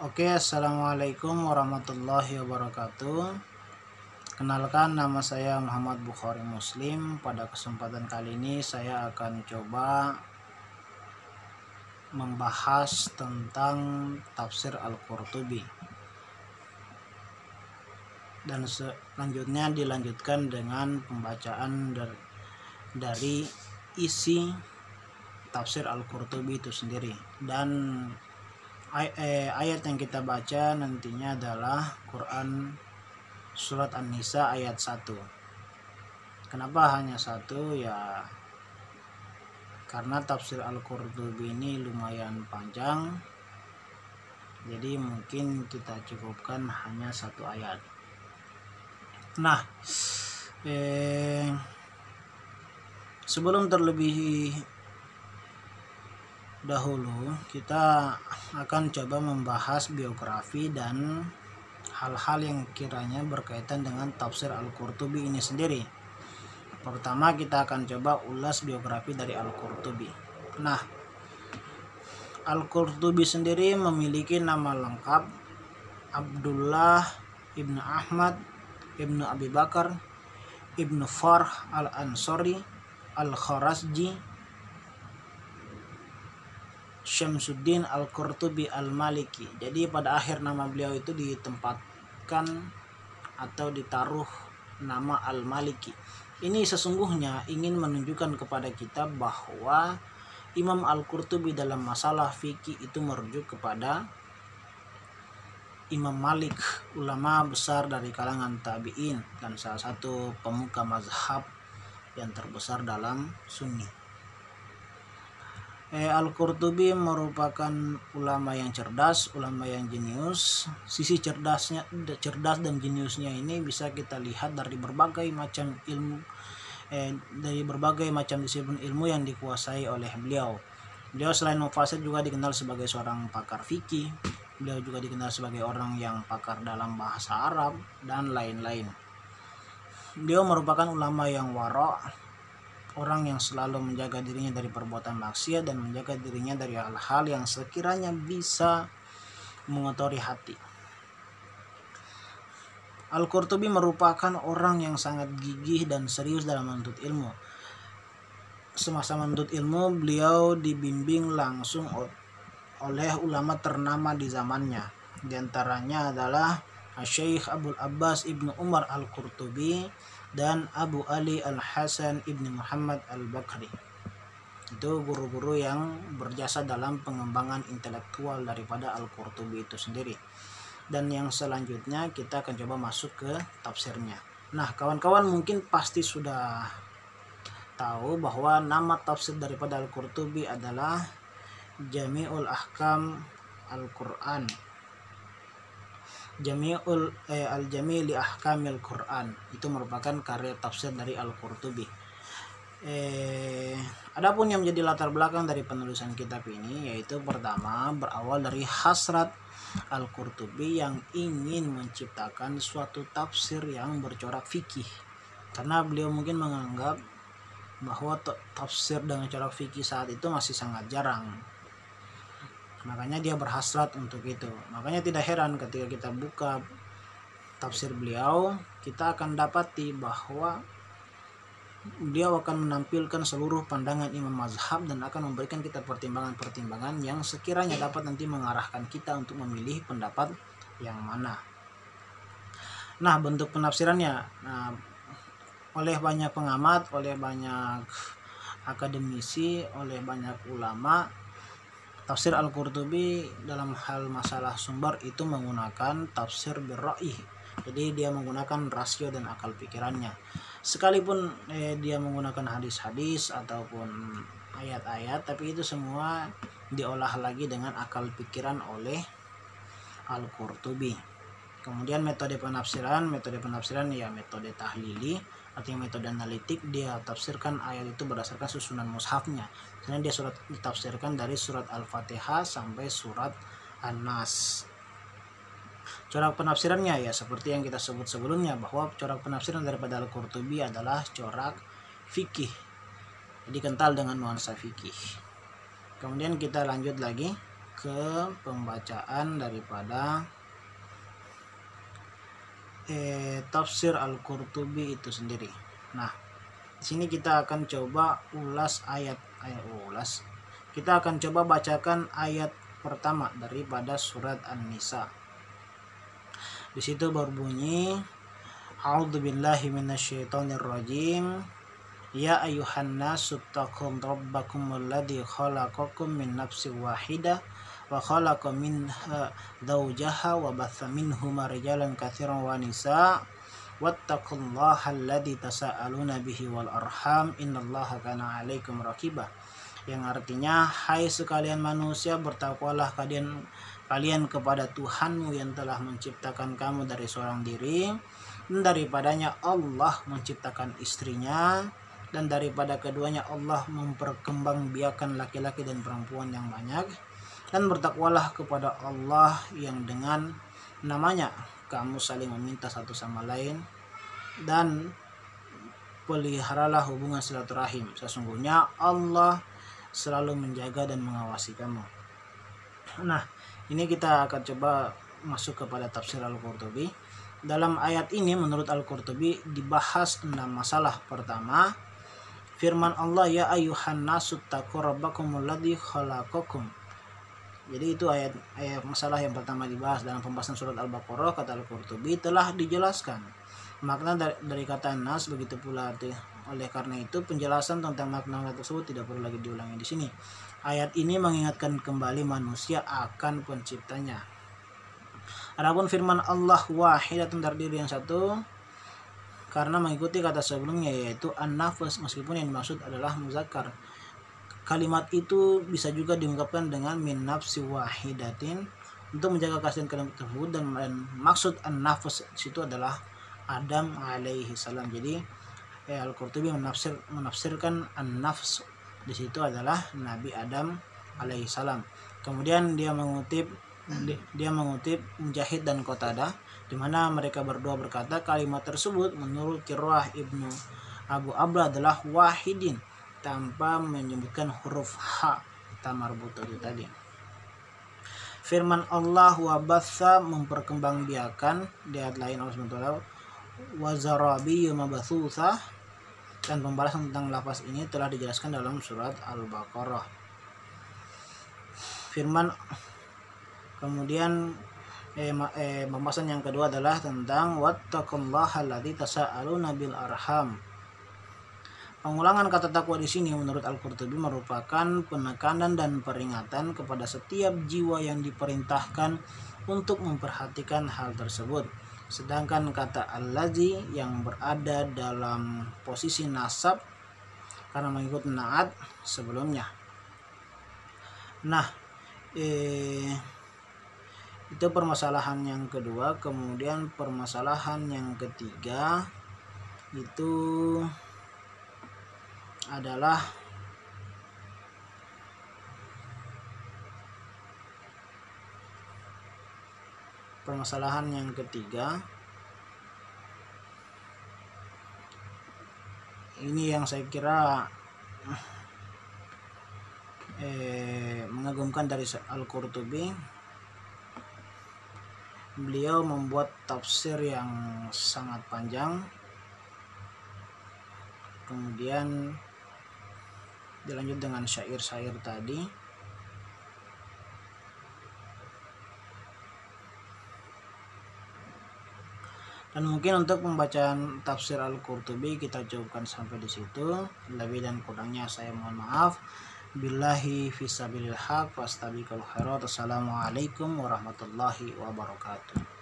Oke, assalamualaikum warahmatullahi wabarakatuh. Kenalkan, nama saya Muhammad Bukhari Muslim. Pada kesempatan kali ini saya akan coba membahas tentang tafsir Al-Qurtubi, dan selanjutnya dilanjutkan dengan pembacaan dari isi tafsir Al-Qurtubi itu sendiri. Dan ayat yang kita baca nantinya adalah Quran Surat An-Nisa ayat 1. Kenapa hanya 1? Ya karena tafsir Al-Qurtubi ini lumayan panjang, jadi mungkin kita cukupkan hanya 1 ayat. Nah, sebelum terlebih dahulu kita akan coba membahas biografi dan hal-hal yang kiranya berkaitan dengan tafsir Al-Qurtubi ini sendiri. Pertama, kita akan coba ulas biografi dari Al-Qurtubi. Nah, Al-Qurtubi sendiri memiliki nama lengkap Abdullah ibnu Ahmad ibnu Abi Bakar ibnu Farh al-Ansari al-Kharazji Syamsuddin Al-Qurtubi Al-Maliki. Jadi pada akhir nama beliau itu ditempatkan atau ditaruh nama Al-Maliki. Ini sesungguhnya ingin menunjukkan kepada kita bahwa Imam Al-Qurtubi dalam masalah fikih itu merujuk kepada Imam Malik, ulama besar dari kalangan tabi'in dan salah satu pemuka mazhab yang terbesar dalam Sunni. Al-Qurtubi merupakan ulama yang cerdas, ulama yang jenius. Sisi cerdas dan jeniusnya ini bisa kita lihat dari berbagai macam ilmu, dari berbagai macam disiplin ilmu yang dikuasai oleh beliau. Beliau selain mufasir juga dikenal sebagai seorang pakar fikih. Beliau juga dikenal sebagai orang yang pakar dalam bahasa Arab dan lain-lain. Beliau merupakan ulama yang wara', orang yang selalu menjaga dirinya dari perbuatan maksiat dan menjaga dirinya dari hal-hal yang sekiranya bisa mengotori hati. Al-Qurtubi merupakan orang yang sangat gigih dan serius dalam menuntut ilmu. Semasa menuntut ilmu, beliau dibimbing langsung oleh ulama ternama di zamannya. Di antaranya adalah Syekh Abul Abbas Ibnu Umar Al-Qurtubi dan Abu Ali Al-Hasan Ibni Muhammad Al-Bakri. Itu guru-guru yang berjasa dalam pengembangan intelektual daripada Al-Qurtubi itu sendiri. Dan yang selanjutnya kita akan coba masuk ke tafsirnya. Nah, kawan-kawan mungkin pasti sudah tahu bahwa nama tafsir daripada Al-Qurtubi adalah Jami'ul Ahkam Al-Quran, Al-Jami' li Ahkamil Quran. Itu merupakan karya tafsir dari Al-Qurtubi. Adapun yang menjadi latar belakang dari penulisan kitab ini, yaitu pertama berawal dari hasrat Al-Qurtubi yang ingin menciptakan suatu tafsir yang bercorak fikih, karena beliau mungkin menganggap bahwa tafsir dengan corak fikih saat itu masih sangat jarang. Makanya dia berhasrat untuk itu. Makanya tidak heran ketika kita buka tafsir beliau, kita akan dapati bahwa beliau akan menampilkan seluruh pandangan imam mazhab dan akan memberikan kita pertimbangan-pertimbangan yang sekiranya dapat nanti mengarahkan kita untuk memilih pendapat yang mana. Nah, bentuk penafsirannya, oleh banyak pengamat, oleh banyak akademisi, oleh banyak ulama, tafsir Al-Qurtubi dalam hal masalah sumber itu menggunakan tafsir birra'ih. Jadi dia menggunakan rasio dan akal pikirannya. Sekalipun dia menggunakan hadis-hadis ataupun ayat-ayat, tapi itu semua diolah lagi dengan akal pikiran oleh Al-Qurtubi. Kemudian metode penafsiran ya metode tahlili, artinya metode analitik. Dia tafsirkan ayat itu berdasarkan susunan mushafnya. Misalnya dia ditafsirkan dari surat Al-Fatihah sampai surat An-Nas. Corak penafsirannya ya seperti yang kita sebut sebelumnya, bahwa corak penafsiran daripada Al-Qurtubi adalah corak fikih, jadi kental dengan nuansa fikih. Kemudian kita lanjut lagi. ke pembacaan daripada tafsir Al-Qurtubi itu sendiri. Nah, di sini kita akan coba Kita akan coba bacakan ayat pertama daripada surat An-Nisa. Di situ berbunyi, A'udzubillahi minasyaitonirrajim. Ya ayuhan nasu taqum rabbakumul ladzi khalaqakum min nafsin wahidah wa khalaqa minha zawjaha wa batha minhuma rijalan katsiran wa nisaa wattaqullaha alladzi tasaaluna bihi wal arham innallaha kana 'alaikum raqibah. Yang artinya, hai sekalian manusia, bertakwalah kalian kepada Tuhanmu yang telah menciptakan kamu dari seorang diri, dan daripadanya Allah menciptakan istrinya, dan daripada keduanya Allah memperkembangbiakan laki-laki dan perempuan yang banyak. Dan bertakwalah kepada Allah yang dengan namanya kamu saling meminta satu sama lain, dan peliharalah hubungan silaturahim. Sesungguhnya Allah selalu menjaga dan mengawasi kamu. Nah, ini kita akan coba masuk kepada tafsir Al-Qurtubi. Dalam ayat ini menurut Al-Qurtubi dibahas 6 masalah. Pertama, firman Allah, ya ayuhan nasu taqu rabbakumul ladzi khalaqakum. Jadi itu ayat masalah yang pertama dibahas dalam pembahasan surat Al-Baqarah. Kata Al-Qurtubi telah dijelaskan makna dari kata nas, begitu pula oleh karena itu penjelasan tentang makna tersebut tidak perlu lagi diulangi di sini. Ayat ini mengingatkan kembali manusia akan penciptanya. Adapun firman Allah wahidatun, terdiri yang satu, karena mengikuti kata sebelumnya yaitu an-nafs, meskipun yang dimaksud adalah muzakkar. Kalimat itu bisa juga diungkapkan dengan min nafsi wahidatin untuk menjaga keaslian kalimat tersebut, dan maksud an-nafs situ adalah Adam alaihi salam. Jadi Al-Qurtubi menafsirkan an-nafs di situ adalah Nabi Adam alaihi salam. Kemudian dia mengutip Mujahid dan Qatadah, di mana mereka berdua berkata kalimat tersebut menurut Qira'ah Ibnu Abu Abla adalah wahidin, tanpa menyebutkan huruf ha tamarbutah itu tadi. Firman Allah wabatha, memperkembangbiakan, di ayat lain Allah SWT wazarabi mabathutha, dan pembahasan tentang lafaz ini telah dijelaskan dalam surat Al-Baqarah. Kemudian pembahasan yang kedua adalah tentang wattaqullaha alladzi tasaaluna bil arham. Pengulangan kata takwa di sini menurut Al-Qurtubi merupakan penekanan dan peringatan kepada setiap jiwa yang diperintahkan untuk memperhatikan hal tersebut. Sedangkan kata allazi yang berada dalam posisi nasab karena mengikut naat sebelumnya. Nah, itu permasalahan yang kedua. Kemudian permasalahan yang ketiga itu adalah ini yang saya kira mengagumkan dari Al-Qurtubi. Beliau membuat tafsir yang sangat panjang, kemudian dilanjut dengan syair-syair tadi. Dan mungkin untuk pembacaan tafsir Al-Qurtubi kita cukupkan sampai di situ. Lebih dan kurangnya saya mohon maaf. Billahi fisabilil haq fastabiqul khairat. Assalamualaikum warahmatullahi wabarakatuh.